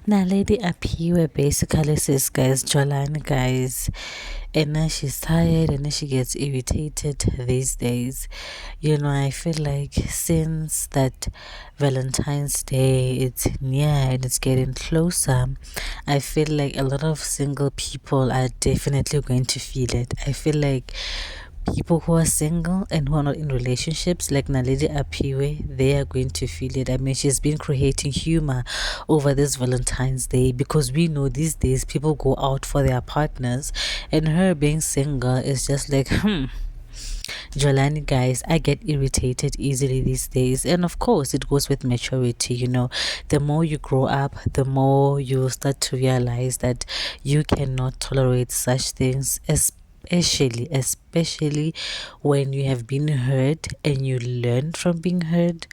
Now, Lady Appiwe basically says, guys, Jolani, guys, and then she's tired and then she gets irritated these days. I feel like since that Valentine's Day, it's near and it's getting closer. I feel like a lot of single people are definitely going to feel it. I feel like people who are single and who are not in relationships, like Naledi Apiwe, they are going to feel it. I mean, she's been creating humor over this Valentine's Day because we know these days people go out for their partners, and her being single is just like, Jolani, guys, I get irritated easily these days. And of course, it goes with maturity. The more you grow up, the more you start to realize that you cannot tolerate such things, especially when you have been hurt and you learn from being hurt.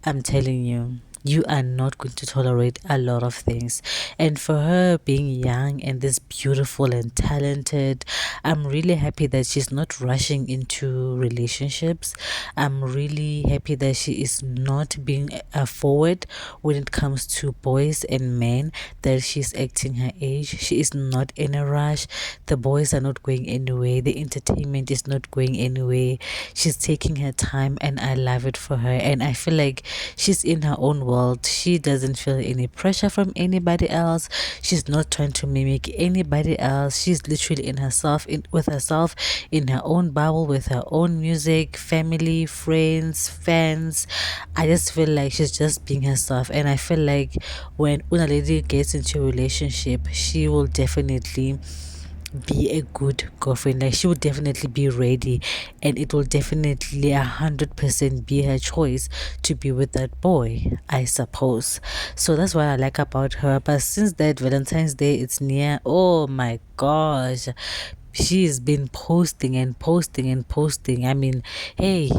I'm telling you, you are not going to tolerate a lot of things. And for her being young and this beautiful and talented, I'm really happy that she's not rushing into relationships. I'm really happy that she is not being forward when it comes to boys and men, that she's acting her age. She is not in a rush. The boys are not going anywhere. The entertainment is not going anywhere. She's taking her time and I love it for her. And I feel like she's in her own world. She doesn't feel any pressure from anybody else. She's not trying to mimic anybody else. She's literally with herself, in her own bubble, with her own music, family, friends, fans. I just feel like she's just being herself. And I feel like when Una Lady gets into a relationship, she will definitely be a good girlfriend. Like, she will definitely be ready, and it will definitely 100% be her choice to be with that boy, I suppose. So that's what I like about her. But since that Valentine's Day it's near, oh my gosh, she's been posting and posting and posting. I mean, hey,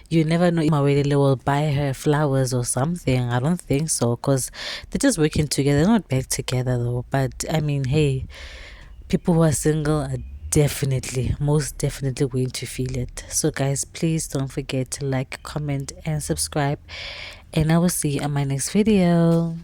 you never know if Mawelele will buy her flowers or something. I don't think so, because they're just working together. They're not back together though. But I mean, hey, people who are single are definitely, most definitely going to feel it. So, guys, please don't forget to like, comment, and subscribe. And I will see you on my next video.